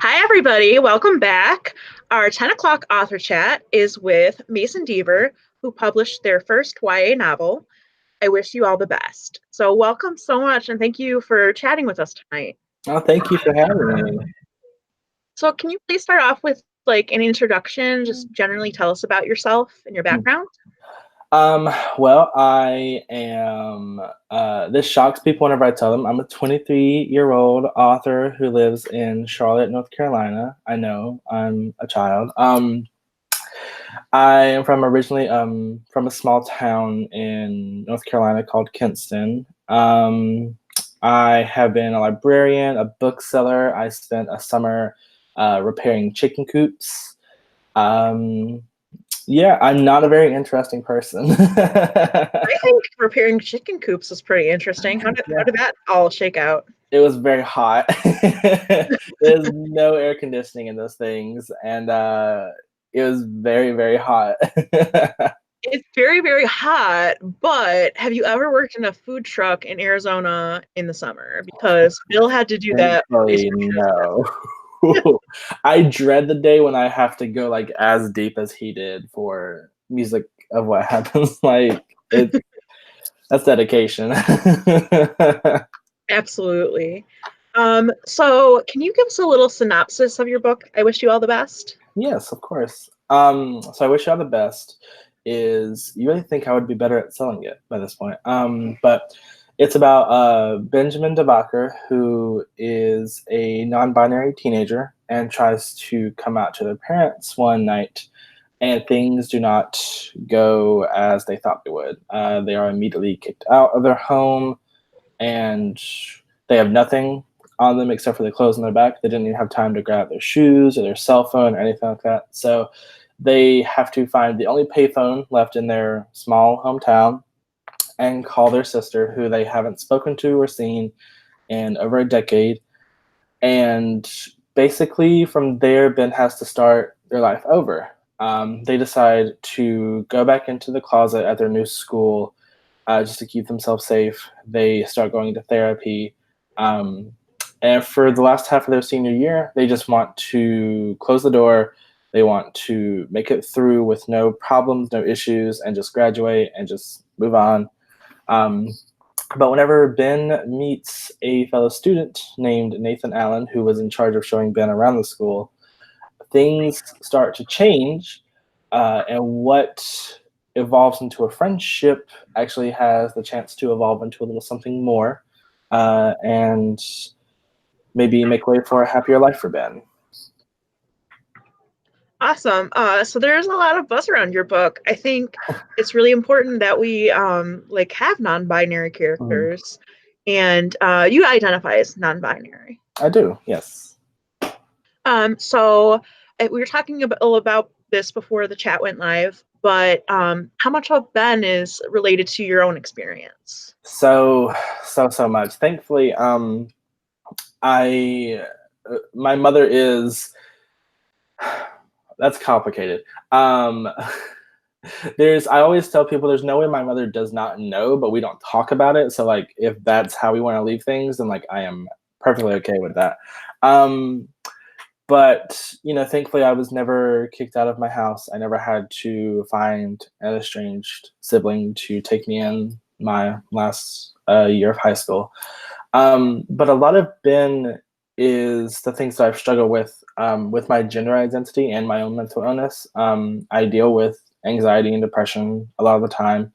Hi, everybody. Welcome back. Our 10 o'clock author chat is with Mason Deaver, who published their first YA novel, I Wish You All the Best. So, welcome so much, and thank you for chatting with us tonight. Oh, thank you for having me. So, can you please start off with an introduction? Just generally tell us about yourself and your background. Well, I am, this shocks people whenever I tell them I'm a 23-year-old author who lives in Charlotte, North Carolina. I know I'm a child. I am originally from a small town in North Carolina called Kinston. I have been a librarian, a bookseller. I spent a summer repairing chicken coops. Yeah, I'm not a very interesting person. I think repairing chicken coops is pretty interesting. How Yeah, did that all shake out? it was very hot. There's no air conditioning in those things, and it was very, very hot. It's very, very hot, but have you ever worked in a food truck in Arizona in the summer? Because Bill had to do that for his Thankfully, no. I dread the day when I have to go like as deep as he did for music of what happens. Like that's dedication. Absolutely. So can you give us a little synopsis of your book, I Wish You All the Best? Yes, of course. So I wish you all the best. Is you really think I would be better at selling it by this point? But it's about Benjamin DeBacher, who is a non-binary teenager and tries to come out to their parents one night, and things do not go as they thought they would. They are immediately kicked out of their home, and they have nothing on them except for the clothes on their back. They didn't even have time to grab their shoes or their cell phone or anything like that. So they have to find the only payphone left in their small hometown and call their sister, who they haven't spoken to or seen in over a decade. And basically, from there, Ben has to start their life over. They decide to go back into the closet at their new school just to keep themselves safe. They start going to therapy. Um, and for the last half of their senior year, they just want to close the door. They want to make it through with no problems, no issues, and just graduate and just move on. Um, but whenever Ben meets a fellow student named Nathan Allen, who was in charge of showing Ben around the school, things start to change. And what evolves into a friendship actually has the chance to evolve into a little something more, and maybe make way for a happier life for Ben. Awesome. So there's a lot of buzz around your book. I think it's really important that we have non-binary Mhm. characters, and you identify as non-binary. I do, yes. So we were talking about this before the chat went live, but how much of Ben is related to your own experience? So much. Thankfully, I my mother is that's complicated. There's I always tell people there's no way my mother does not know, but we don't talk about it. So like if that's how we want to leave things, then like I am perfectly okay with that. Um, but thankfully I was never kicked out of my house. I never had to find an estranged sibling to take me in my last year of high school. But a lot of Ben is the things that I've struggled with my gender identity and my own mental illness. I deal with anxiety and depression a lot of the time.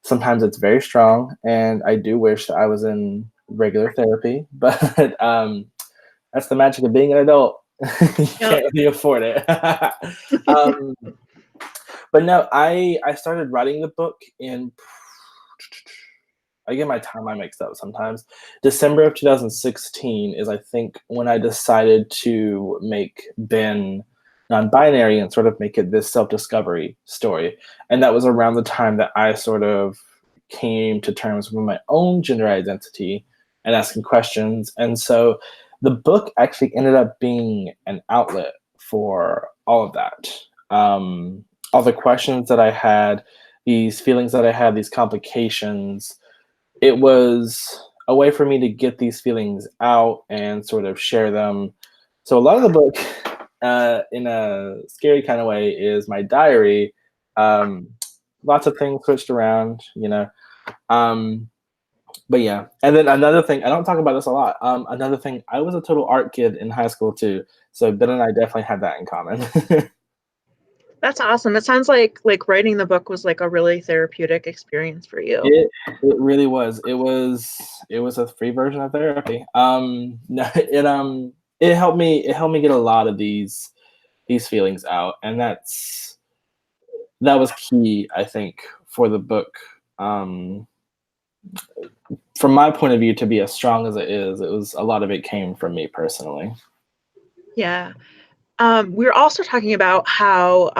Sometimes it's very strong, and I do wish that I was in regular therapy, but that's the magic of being an adult. You Yep. can't really afford it. um, but no, I started writing the book in I get my timeline mixed up sometimes. December of 2016 is, I think, when I decided to make Ben non-binary and sort of make it this self-discovery story. And that was around the time that I sort of came to terms with my own gender identity and asking questions. And so the book actually ended up being an outlet for all of that. All the questions that I had, these feelings that I had, these complications, it was a way for me to get these feelings out and sort of share them So a lot of the book, in a scary kind of way, is my diary. Um, Lots of things switched around, you know. Um, but yeah, and then another thing, I don't talk about this a lot. Another thing, I was a total art kid in high school too, so Ben and I definitely had that in common. That's awesome. It sounds like writing the book was like a really therapeutic experience for you. It really was. It was a free version of therapy. No, it helped me get a lot of these feelings out, and that was key, I think, for the book. Um, from my point of view, to be as strong as it is, it was a lot of it came from me personally. Yeah. We were also talking about how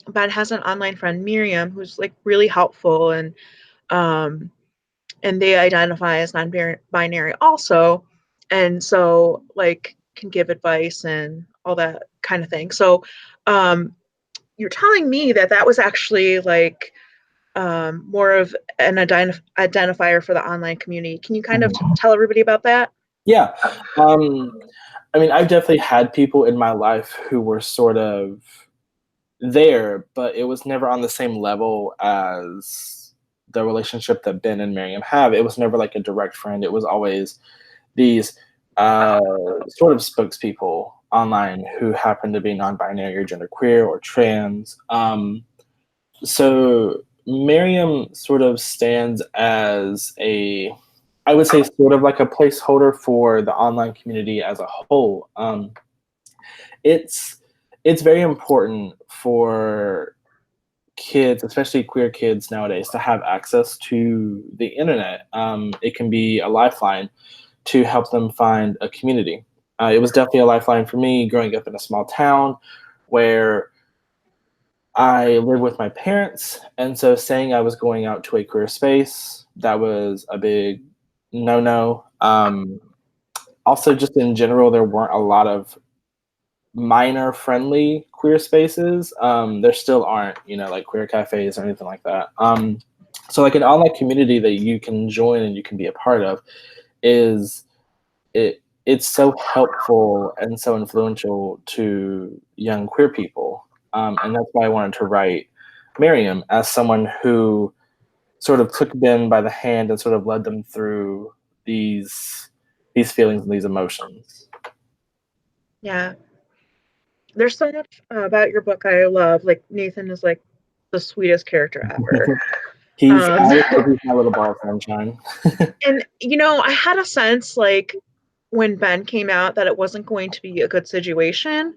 Ben has an online friend, Miriam, who's like really helpful um, and they identify as non-binary also, and so like can give advice and all that kind of thing. So um, you're telling me that that was actually like more of an identifier for the online community. Can you kind of Mhm. tell everybody about that? Yeah. Um, I mean, I've definitely had people in my life who were sort of there, but it was never on the same level as the relationship that Ben and Miriam have. It was never like a direct friend. It was always these uh, sort of spokespeople online who happen to be non-binary or genderqueer or trans. So Miriam sort of stands as I would say, sort of like a placeholder for the online community as a whole. It's it's very important for kids, especially queer kids nowadays, to have access to the internet. It can be a lifeline to help them find a community. It was definitely a lifeline for me growing up in a small town where I lived with my parents, and so saying I was going out to a queer space, that was a big no no. Also, just in general, there weren't a lot of minor friendly queer spaces. There still aren't, like queer cafes or anything like that. So like an online community that you can join and you can be a part of is it's so helpful and so influential to young queer people. And that's why I wanted to write Miriam as someone who sort of took Ben by the hand and sort of led them through these feelings and these emotions. Yeah, there's so much about your book I love. Like Nathan is like the sweetest character ever. He's Um, I would say he's my little ball of sunshine. and I had a sense like when Ben came out that it wasn't going to be a good situation,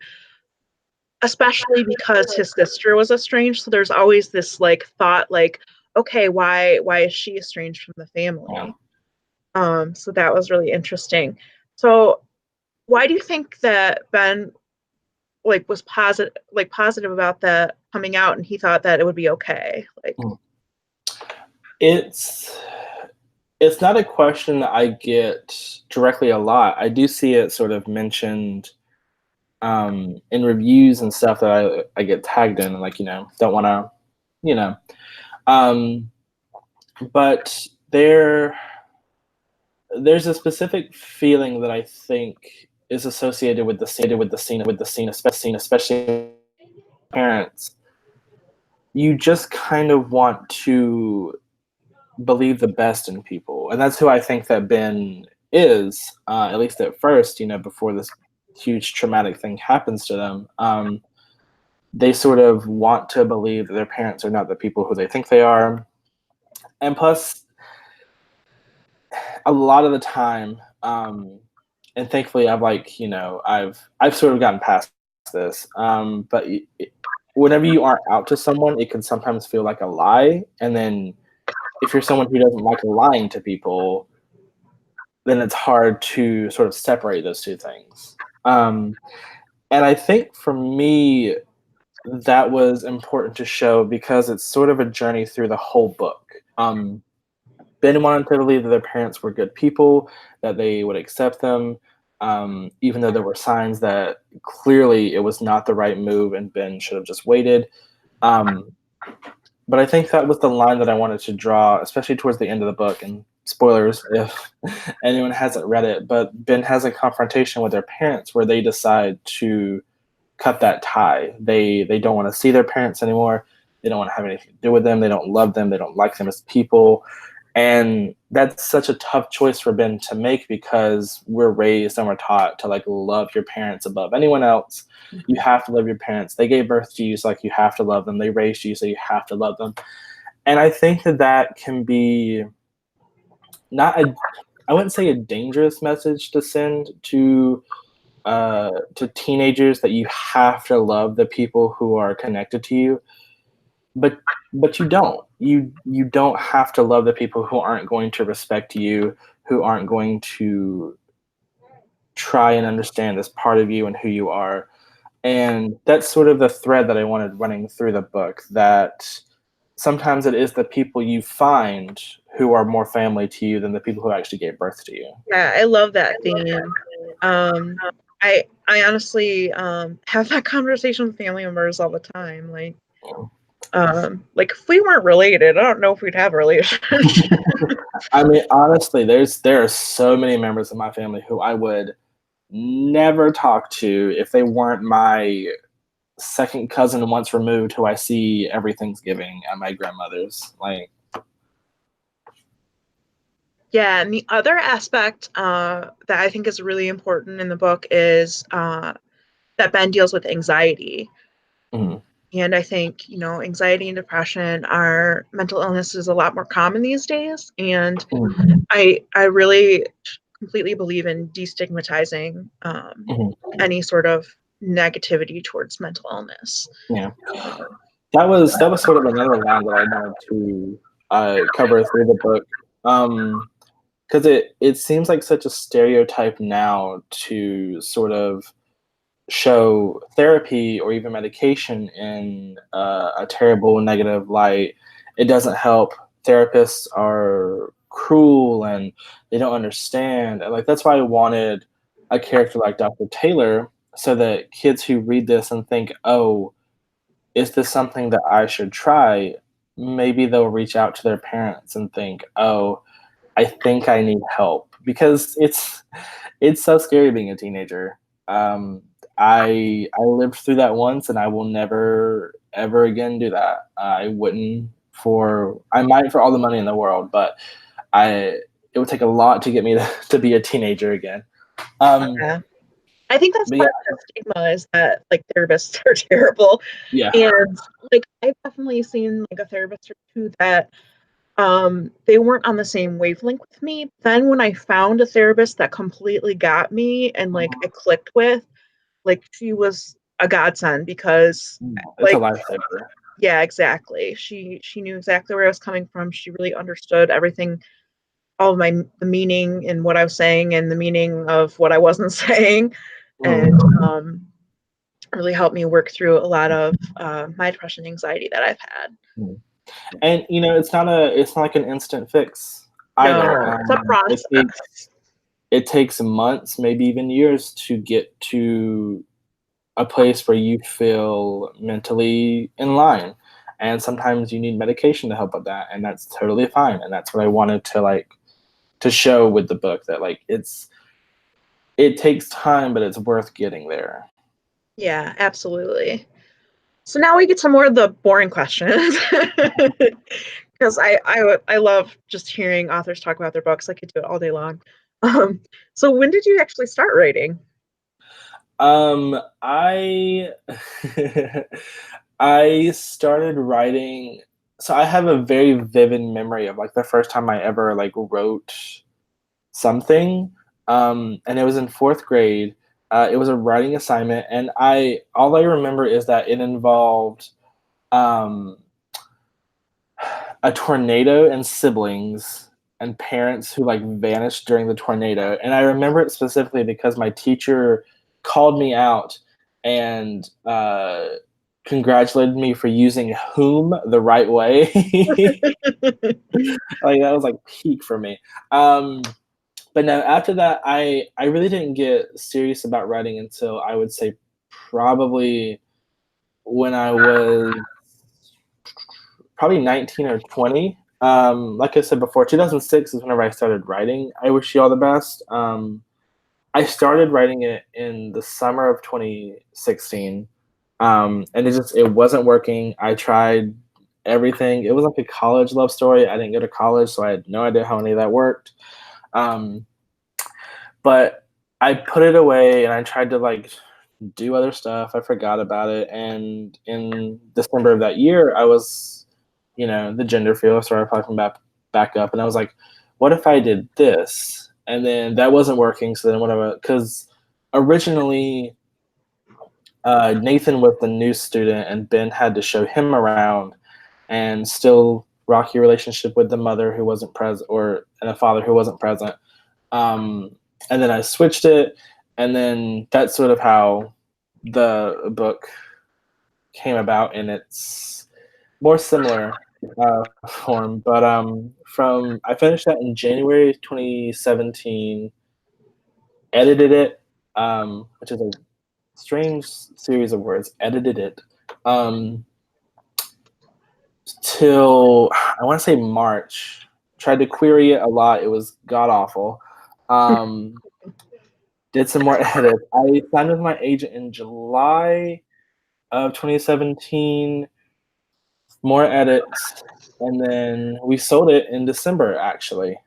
especially because his sister was estranged. So there's always this like thought like, okay, why is she estranged from the Yeah. family? So that was really interesting. So why do you think that Ben like was positive about that coming out and he thought that it would be okay? Like, Mm. It's it's not a question that I get directly a lot. I do see it sort of mentioned in reviews and stuff that I get tagged in, and like don't want to, you know. Um, but there's a specific feeling that I think is associated with the scene, especially parents. You just kind of want to believe the best in people, and that's who I think that Ben is. At least at first, before this huge traumatic thing happens to them. They sort of want to believe that their parents are not the people who they think they are, and plus, a lot of the time, and thankfully, I've sort of gotten past this. But whenever you aren't out to someone, it can sometimes feel like a lie, and then if you're someone who doesn't like lying to people, then it's hard to sort of separate those two things. Um, and I think for me, that was important to show because it's sort of a journey through the whole book. Ben wanted to believe that their parents were good people, that they would accept them, even though there were signs that clearly it was not the right move and Ben should have just waited. Um, but I think that was the line that I wanted to draw, especially towards the end of the book. And spoilers if anyone hasn't read it, but Ben has a confrontation with their parents where they decide to cut that tie. They don't want to see their parents anymore. They don't want to have anything to do with them. They don't love them. They don't like them as people. And that's such a tough choice for Ben to make because we're raised and we're taught to like love your parents above anyone else. You have to love your parents. They gave birth to you, so like you have to love them. They raised you, so you have to love them. And I think that that can be not a, I wouldn't say a dangerous message to send to teenagers, that you have to love the people who are connected to you, but you don't. You don't have to love the people who aren't going to respect you, who aren't going to try and understand this part of you and who you are. And that's sort of the thread that I wanted running through the book, that sometimes it is the people you find who are more family to you than the people who actually gave birth to you. Yeah, I love that theme. Um, I honestly have that conversation with family members all the time. Like if we weren't related, I don't know if we'd have a relationship. I mean, honestly, there are so many members of my family who I would never talk to if they weren't my second cousin once removed, who I see every Thanksgiving at my grandmother's. Like, Yeah, and the other aspect that I think is really important in the book is that Ben deals with anxiety. mhm, And I think, anxiety and depression are mental illnesses a lot more common these days. And mhm, I really completely believe in destigmatizing mhm. any sort of negativity towards mental illness. Yeah, that was sort of another line that I wanted to cover through the book. Because it seems like such a stereotype now to sort of show therapy or even medication in a terrible negative light. It doesn't help. Therapists are cruel and they don't understand. And like that's why I wanted a character like Dr. Taylor, so that kids who read this and think, "Oh, is this something that I should try?" Maybe they'll reach out to their parents and think, "Oh, I think I need help," because it's so scary being a teenager. Um, I lived through that once, and I will never ever again do that. I wouldn't for I might for all the money in the world, but I it would take a lot to get me to be a teenager again. Um, Yeah. I think that's but yeah, part of the stigma is that like therapists are terrible. yeah, And like I've definitely seen like a therapist or two that they weren't on the same wavelength with me. Then when I found a therapist that completely got me and like I clicked with, like she was a godsend because it's a like lifesaver. yeah, exactly. She knew exactly where I was coming from. She really understood everything, all of the meaning and what I was saying and the meaning of what I wasn't saying, and Mm. really helped me work through a lot of my depression and anxiety that I've had. Mm. And it's not like an instant fix either. No, it's a process. It takes months, maybe even years, to get to a place where you feel mentally in line. And sometimes you need medication to help with that, and that's totally fine. And that's what I wanted to to show with the book, that like it takes time, but it's worth getting there. Yeah, absolutely. So now we get to more of the boring questions. Because I love just hearing authors talk about their books. I could do it all day long. So when did you actually start writing? I I started writing. So I have a very vivid memory of like the first time I ever like wrote something, and it was in fourth grade. It was a writing assignment, and I all I remember is that it involved um, a tornado and siblings and parents who like vanished during the tornado. And I remember it specifically because my teacher called me out and congratulated me for using whom the right way. Like that was like peak for me. Um, but no, after that, I really didn't get serious about writing until I would say probably when I was probably 19 or 20. Like I said before, 2006 is whenever I started writing I Wish You All the Best. I started writing it in the summer of 2016, and it wasn't working. I tried everything. It was like a college love story. I didn't go to college, so I had no idea how any of that worked. Um, but I put it away and I tried to like do other stuff. I forgot about it, and in December of that year, I was, the gender field started popping back up, and I was like, what if I did this? And then that wasn't working. So then whatever, because originally Nathan was the new student, and Ben had to show him around, and still rocky relationship with the mother who wasn't present, and a father who wasn't present. And then I switched it, and then that's sort of how the book came about in its more similar form. But from I finished that in January 2017, edited it, which is a strange series of words. Edited it till I want to say March. Tried to query it a lot. It was god awful. Did some more edits. I signed with my agent in July of 2017. More edits, and then we sold it in December, actually.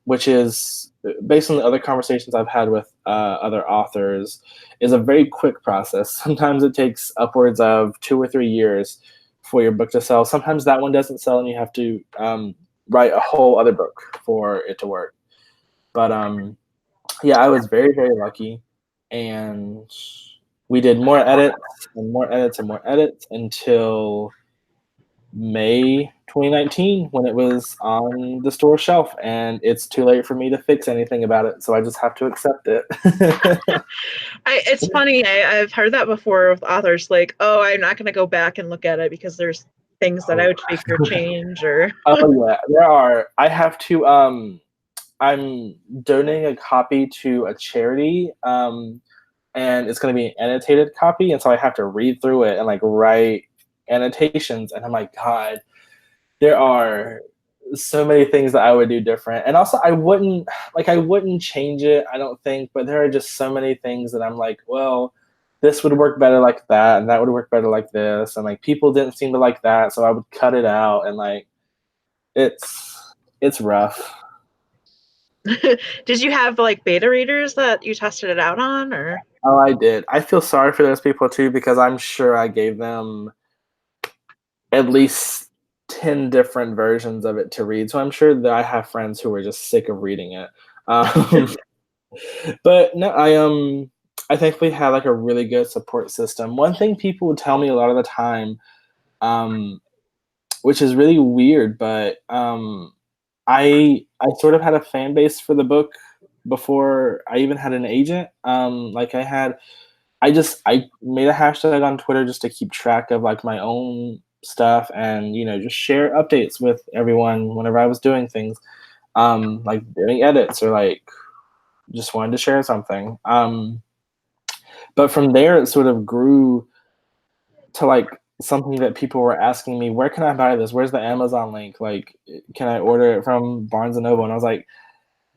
Which is, based on the other conversations I've had with other authors, is a very quick process. Sometimes it takes upwards of 2 or 3 years for your book to sell. Sometimes that one doesn't sell, and you have to write a whole other book for it to work. But yeah, I was very, very lucky, and we did more edits and more edits and more edits until May 2019, when it was on the store shelf, and it's too late for me to fix anything about it, so I just have to accept it. It's funny. I've heard that before with authors, like, oh, I'm not going to go back and look at it because there's things that I would tweak or change or. Oh yeah, there are. I have to. I'm donating a copy to a charity, and it's going to be an annotated copy, and so I have to read through it and like write annotations, and I'm like, God, there are so many things that I would do different. And also I wouldn't change it, I don't think, but there are just so many things that I'm like, well, this would work better like that, and that would work better like this, and like people didn't seem to like that, so I would cut it out, and like it's rough. Did you have like beta readers that you tested it out on, or? Oh, I did. I feel sorry for those people too, because I'm sure I gave them at least 10 different versions of it to read. So I'm sure that I have friends who are just sick of reading it. But no, I thankfully had like a really good support system. One thing people would tell me a lot of the time, um, which is really weird, but I sort of had a fan base for the book before I even had an agent. I made a hashtag on Twitter just to keep track of like my own stuff, and just share updates with everyone whenever I was doing things, like doing edits, or like just wanted to share something. But from there it sort of grew to like something that people were asking me, where can I buy this? Where's the Amazon link? Like, can I order it from Barnes and Noble? And I was like,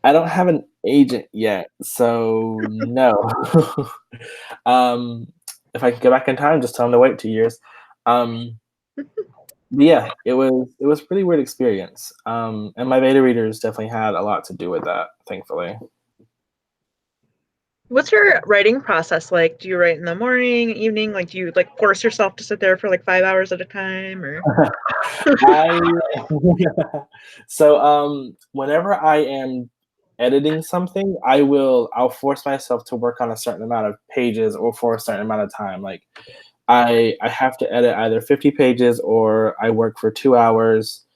I don't have an agent yet, so no. If I could go back in time, just tell them to wait 2 years. Yeah, it was a pretty weird experience. And my beta readers definitely had a lot to do with that, thankfully. What's your writing process like? Do you write in the morning, evening? Like, do you like force yourself to sit there for like 5 hours at a time, or? I so whenever I am editing something, I'll force myself to work on a certain amount of pages or for a certain amount of time. Like I have to edit either 50 pages or I work for 2 hours,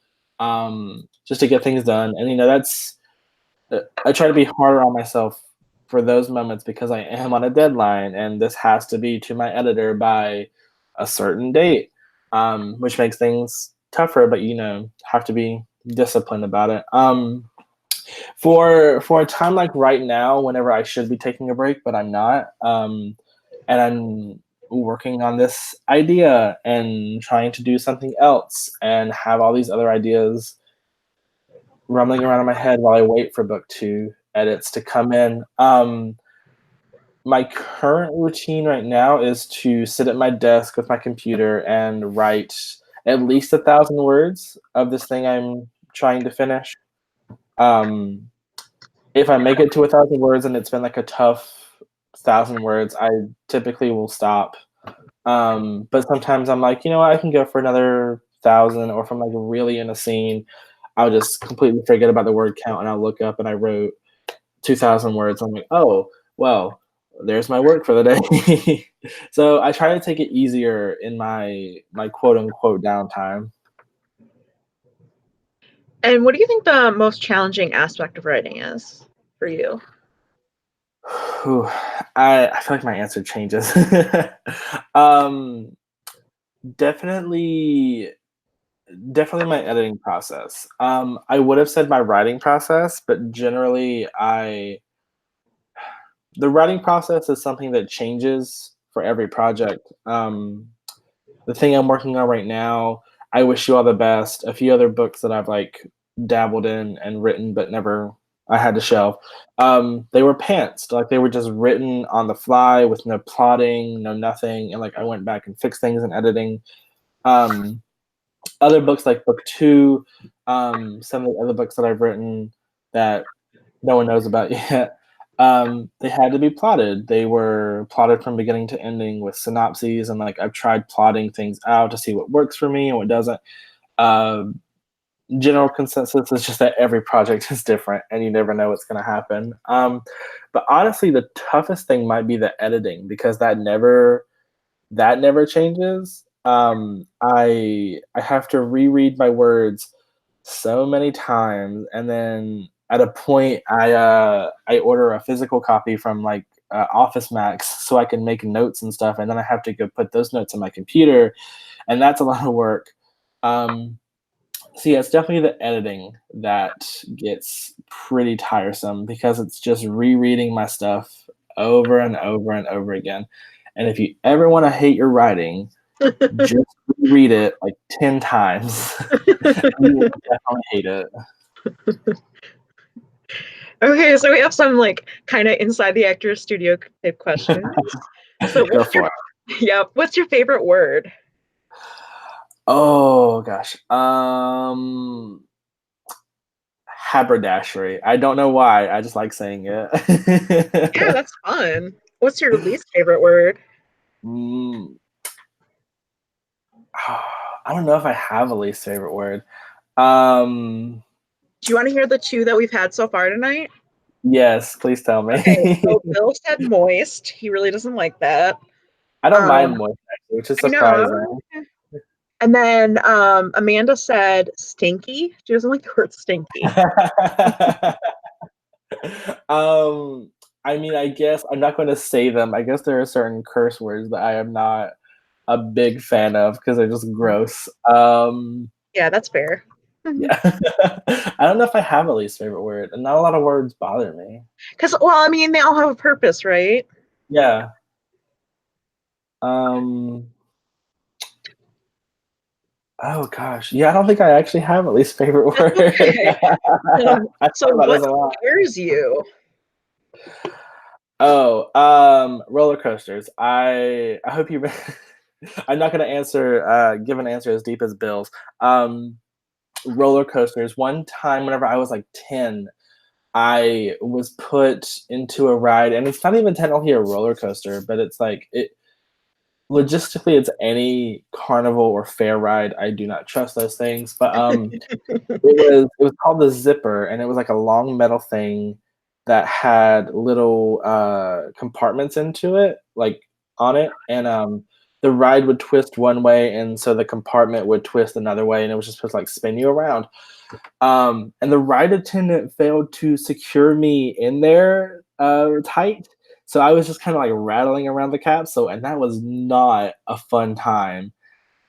just to get things done. And that's I try to be harder on myself for those moments, because I am on a deadline, and this has to be to my editor by a certain date, which makes things tougher. But have to be disciplined about it. For a time like right now, whenever I should be taking a break, but I'm not, and I'm working on this idea and trying to do something else and have all these other ideas rumbling around in my head while I wait for book 2 edits to come in. My current routine right now is to sit at my desk with my computer and write at least 1,000 words of this thing I'm trying to finish. If I make it to 1,000 words and it's been like a tough 1,000 words, I typically will stop. But sometimes I'm like, you know what, I can go for another 1,000, or if I'm like really in a scene, I'll just completely forget about the word count and I'll look up and I wrote 2,000 words. I'm like, oh, well, there's my work for the day. So I try to take it easier in my quote unquote downtime. And what do you think the most challenging aspect of writing is for you? Whew, I feel like my answer changes. um, definitely, definitely my editing process. I would have said my writing process, but generally, the writing process is something that changes for every project. The thing I'm working on right now, I Wish You All the Best. A few other books that I've like dabbled in and written, but never I had to shelve. They were pantsed, like they were just written on the fly with no plotting, no nothing, and like I went back and fixed things in editing. Um, Other books like book 2, some of the other books that I've written that no one knows about yet. They had to be plotted. They were plotted from beginning to ending with synopses, and like I've tried plotting things out to see what works for me and what doesn't. Uh, General consensus is just that every project is different, and you never know what's going to happen. But honestly, the toughest thing might be the editing because that never changes. I have to reread my words so many times, and then at a point, I order a physical copy from like Office Max so I can make notes and stuff, and then I have to go put those notes in my computer, and that's a lot of work. So yeah, it's definitely the editing that gets pretty tiresome because it's just rereading my stuff over and over and over again. And if you ever want to hate your writing, just read it like 10 times. You will definitely hate it. Okay, so we have some like kind of inside the actor's studio type questions. So Go what's your for it. what's your favorite word? Oh gosh. Haberdashery. I don't know why. I just like saying Yeah, it. that's fun. What's your least favorite word? Mm, I don't know if I have a least favorite word. Um, Do you want to hear the two that we've had so far tonight? yes, please tell Okay, me. so Bill said moist. He really doesn't like that. I don't mind Um, moist, actually, which is I know. surprising. And then Amanda said stinky. She doesn't like the word stinky. um, I mean, I guess I'm not going to say them. I guess there are certain curse words that I am not a big fan of because they're just gross. Yeah, that's fair. Yeah. I don't know if I have a least favorite word, and not a lot of words bother me. Because, well, I mean, they all have a purpose, right? Yeah. Um, oh gosh. Yeah, I don't think I actually have a least favorite That's word. okay. I So, thought about what this a lot. scares you? Oh, roller coasters. I hope you. I'm not gonna give an answer as deep as Bill's. Roller coasters. One time, whenever I was like 10, I was put into a ride, and it's not even technically a roller coaster, but it's like it logistically, it's any carnival or fair ride. I do not trust those things, but it was called the Zipper, and it was like a long metal thing that had little compartments into it, like on it, and the ride would twist one way, and so the compartment would twist another way, and it was just supposed to like spin you around. And the ride attendant failed to secure me in there tight. So I was just kind of like rattling around the capsule, and that was not a fun time.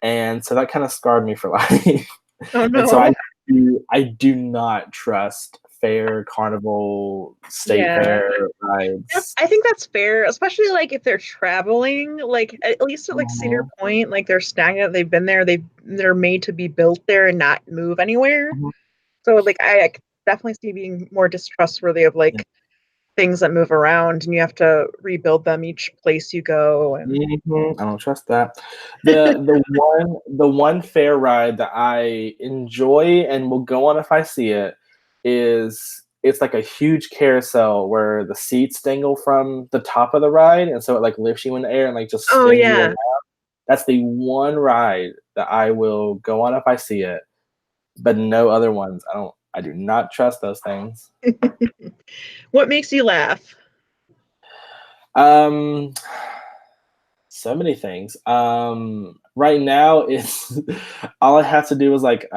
And so that kind of scarred me for life. Oh And so no. I do not trust fair, carnival, state Yeah. fair Yep, rides. I think that's fair, especially like if they're traveling, like at least at like Cedar Mhm, Point, like they're stagnant, they've been there, they're made to be built there and not move anywhere. mhm. So like I could definitely see being more distrustworthy of Yeah. like things that move around and you have to rebuild them each place you go and I don't trust that. The one fair ride that I enjoy and will go on if I see it is it's like a huge carousel where the seats dangle from the top of the ride, and so it like lifts you in the air and like just oh spins you around. yeah. That's the one ride that I will go on if I see it, but no other ones. I do not trust those things. What makes you laugh? Um So many things. Right now, it's all I have to do is like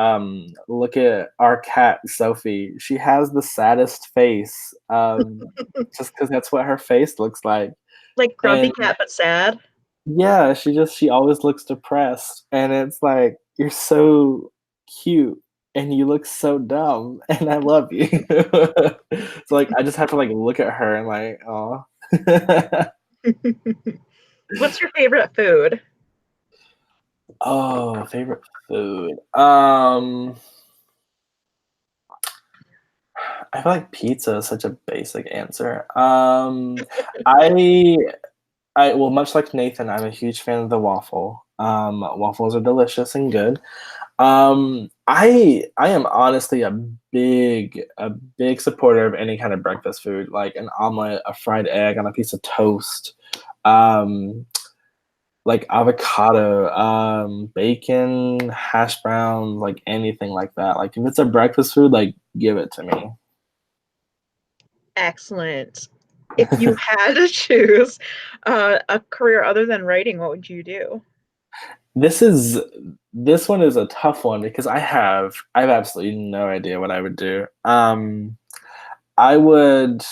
look at our cat Sophie. She has the saddest face, just because that's what her face looks like. Like grumpy And cat but sad. yeah, she always looks depressed, and it's like you're so cute and you look so dumb, and I love you. So like I just have to like look at her and like, oh. What's your favorite food? Oh, favorite food. I feel like pizza is such a basic answer. I well, much like Nathan, I'm a huge fan of the waffle. Waffles are delicious and good. I am honestly a big supporter of any kind of breakfast food, like an omelet, a fried egg on a piece of toast. Um, like avocado, bacon, hash browns, like anything like that. Like if it's a breakfast food, like give it to me. Excellent. If you had to choose a career other than writing, what would you do? This is this one is a tough one because I have absolutely no idea what I would do. I would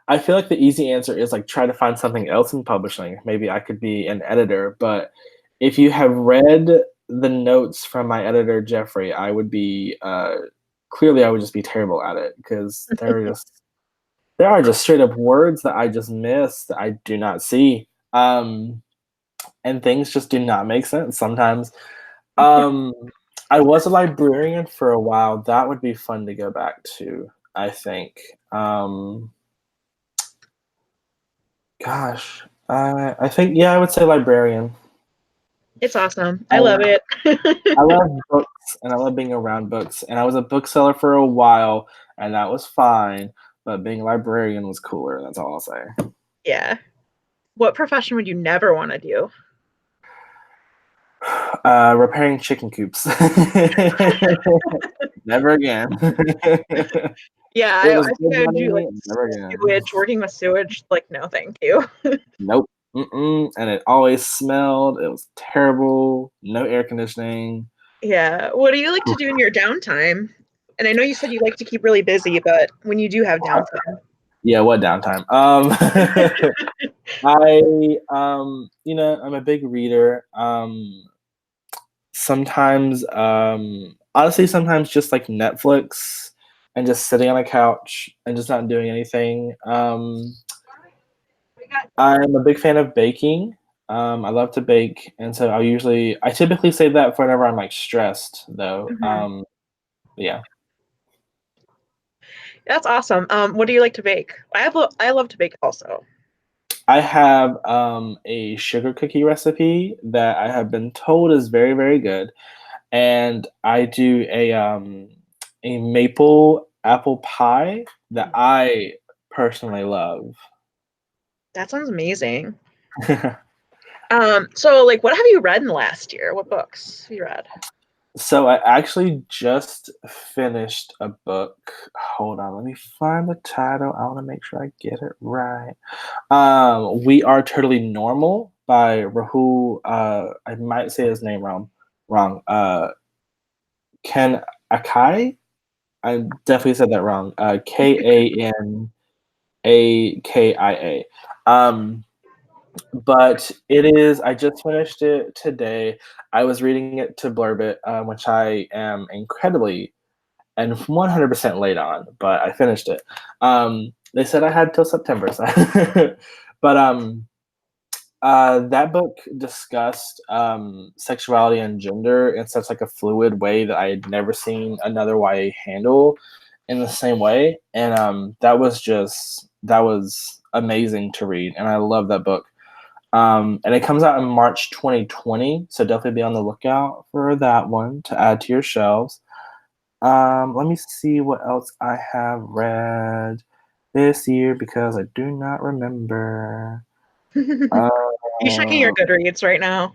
I feel like the easy answer is like try to find something else in publishing. Maybe I could be an editor, but if you have read the notes from my editor Jeffrey, I would be clearly I would just be terrible at it because there are just straight up words that I just miss that I do not see. And things just do not make sense sometimes. Um, I was a librarian for a while. That would be fun to go back to, I think. Gosh, I think yeah, I would say librarian. It's awesome. I love I it. I love books and I love being around books. And I was a bookseller for a while, and that was fine. But being a librarian was cooler. That's all I'll say. Yeah. What profession would you never want to do? Repairing chicken coops. Never again. Yeah, It was I think good I would do like money. Never again. sewage, working with sewage. Like, no, thank you. Nope. Mm-mm. And it always smelled. It was terrible. No air conditioning. Yeah. What do you like to do in your downtime? And I know you said you like to keep really busy, but when you do have downtime. Yeah, what downtime? I'm a big reader. Sometimes, honestly, sometimes just like Netflix and just sitting on a couch and just not doing anything. I'm a big fan of baking. I love to bake, and so I typically save that for whenever I'm like stressed, though. Mhm. Yeah, That's awesome. What do you like to bake? I love to bake also. I have a sugar cookie recipe that I have been told is very, very good, and I do a maple apple pie that I personally love. That sounds amazing. So like what have you read in the last year? What books have you read? So I actually just finished a book. Hold on, let me find the title. I want to make sure I get it right. We Are Totally Normal by Rahul. I might say his name wrong. Wrong. Ken Akai. I definitely said that wrong. Kanakia. But it is. I just finished it today. I was reading it to blurb it, which I am incredibly and 100% late on, but I finished it. They said I had till September, so but that book discussed sexuality and gender in such like a fluid way that I had never seen another YA handle in the same way, and that was amazing to read, and I love that book. And it comes out in March 2020, so definitely be on the lookout for that one to add to your shelves. Let me see what else I have read this year because I do not remember. You checking your Uh, Goodreads right now?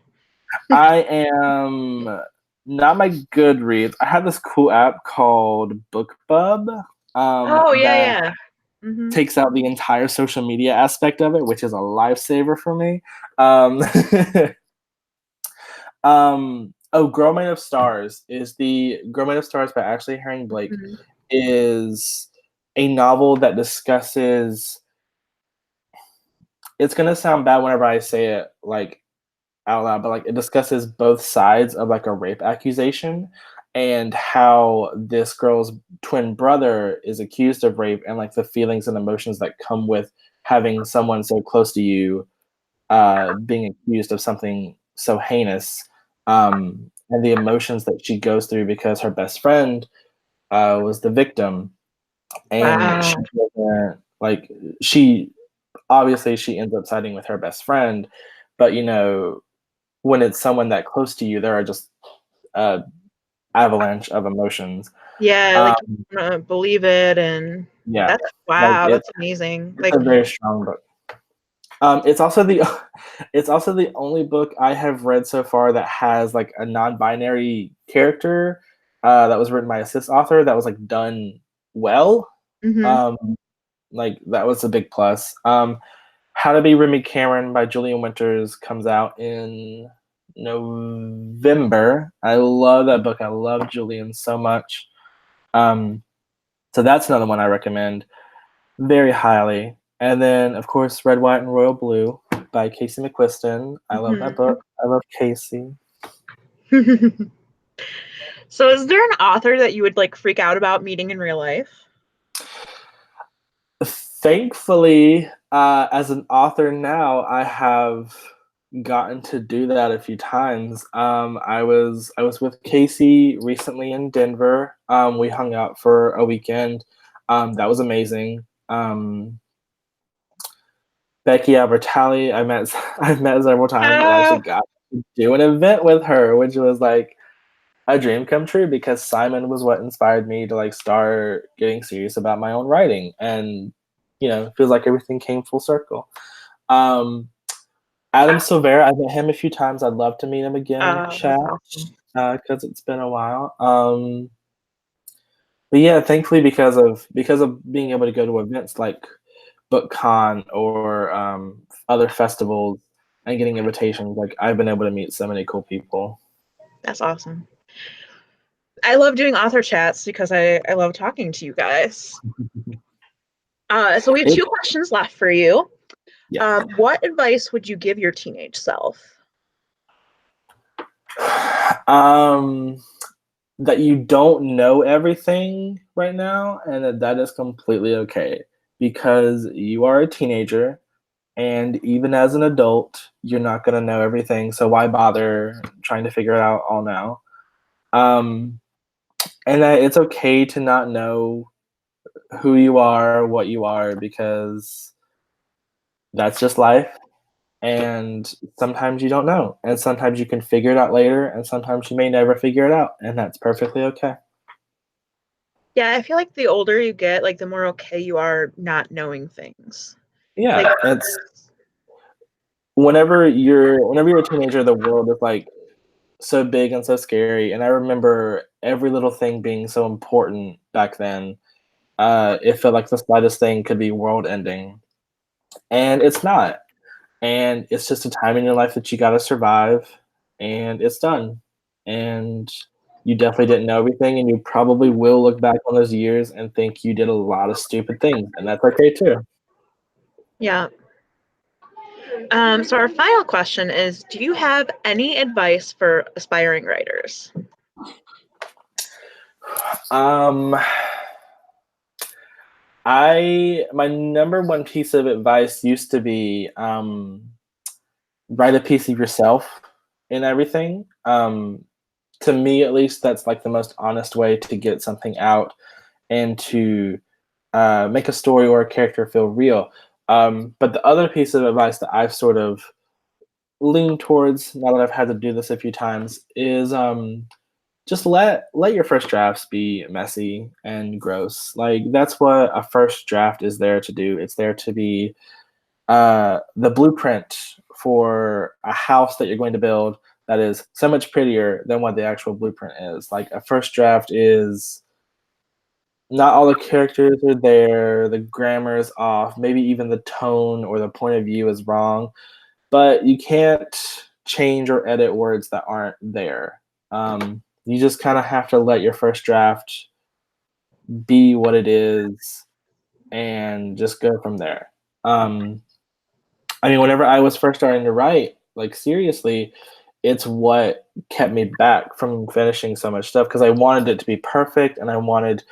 I am not my Goodreads. I have this cool app called BookBub Oh, yeah, that yeah. Hmm. takes out the entire social media aspect of it, which is a lifesaver for me. Um, Girl Made of Stars Girl Made of Stars by Ashley Herring Blake Hmm. is a novel that discusses. It's gonna sound bad whenever I say it like out loud, but like it discusses both sides of like a rape accusation and how this girl's twin brother is accused of rape and like the feelings and emotions that come with having someone so close to you being accused of something so heinous, and the emotions that she goes through because her best friend was the victim, and Wow. she doesn't like she obviously she ends up siding with her best friend, but when it's someone that close to you, there are just uh, avalanche of emotions. Yeah, Um, like you wanna believe it, and yeah, that's like wow, that's amazing. it's Like, a very strong book. It's also the it's also the only book I have read so far that has like a non-binary character that was written by a cis author that was like done well. hmm. Um, like that was a big plus. How to Be Remy Cameron by Julian Winters comes out in November. I love that book. I love Julian so much. Um, so that's another one I recommend very highly. And then, of course, Red, White, and Royal Blue by Casey McQuiston. I love that book. I love Casey. So, is there an author that you would like freak out about meeting in real life? Thankfully, as an author now, I have gotten to do that a few times. I was with Casey recently in Denver. We hung out for a weekend. That was amazing. Becky Albertalli, I've met several times, and I Uh, actually got to do an event with her, which was like a dream come true because Simon was what inspired me to like start getting serious about my own writing, and it feels like everything came full circle. Um, Adam Silvera, I've met him a few times. I'd love to meet him again, that's chat, awesome. because it's been a while. But yeah, thankfully because of being able to go to events like BookCon or other festivals and getting invitations, like I've been able to meet so many cool people. That's awesome. I love doing author chats because I love talking to you guys. So we have It, two questions left for you. yeah. What advice would you give your teenage self? Um, that you don't know everything right now, and that is completely okay because you are a teenager, and even as an adult, you're not going to know everything. So why bother trying to figure it out all now? Um, and that it's okay to not know who you are, what you are, because that's just life. And sometimes you don't know, and sometimes you can figure it out later, and sometimes you may never figure it out, and that's perfectly okay. Yeah, I feel like the older you get, like the more okay you are not knowing things. Like, Yeah, it's whenever you're a teenager, the world is like so big and so scary. And I remember every little thing being so important back then. It felt like the slightest thing could be world ending, and it's not. And it's just a time in your life that you got to survive, and it's done. And you definitely didn't know everything, and you probably will look back on those years and think you did a lot of stupid things, and that's okay too. yeah. So our final question is, do you have any advice for aspiring writers? Um, my number one piece of advice used to be write a piece of yourself in everything. To me, at least, that's like the most honest way to get something out and to make a story or a character feel real. But the other piece of advice that I've sort of leaned towards now that I've had to do this a few times is just let your first drafts be messy and gross. Like that's what a first draft is there to do. It's there to be the blueprint for a house that you're going to build that is so much prettier than what the actual blueprint is. Like a first draft is not all the characters are there, the grammar is off, maybe even the tone or the point of view is wrong, but you can't change or edit words that aren't there. You just kind of have to let your first draft be what it is and just go from there. I mean, whenever I was first starting to write, like seriously, it's what kept me back from finishing so much stuff because I wanted it to be perfect and I wanted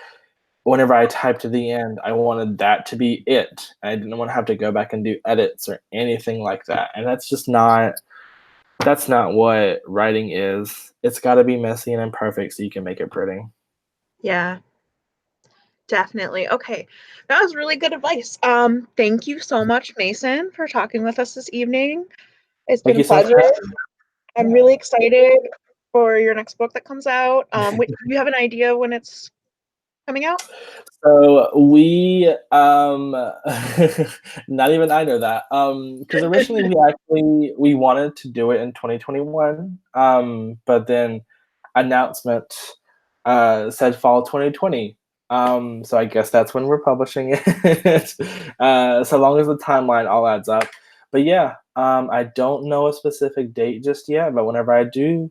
whenever I typed to the end, I wanted that to be it. I didn't want to have to go back and do edits or anything like that. And that's not what writing is. It's got to be messy and imperfect so you can make it pretty. Yeah, definitely. Okay. That was really good advice. Thank you so much, Mason, for talking with us this evening. It's been Thank a you so much. pleasure. I'm really excited for your next book that comes out. Do you have an idea when it's coming out? So we not even I know that. Because originally we wanted to do it in 2021. But then announcement said fall 2020. So I guess that's when we're publishing it. So long as the timeline all adds up. But yeah, I don't know a specific date just yet, but whenever I do,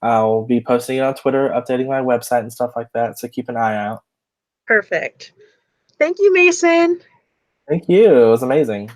I'll be posting it on Twitter, updating my website and stuff like that. So keep an eye out. Perfect. Thank you, Mason. Thank you. It was amazing.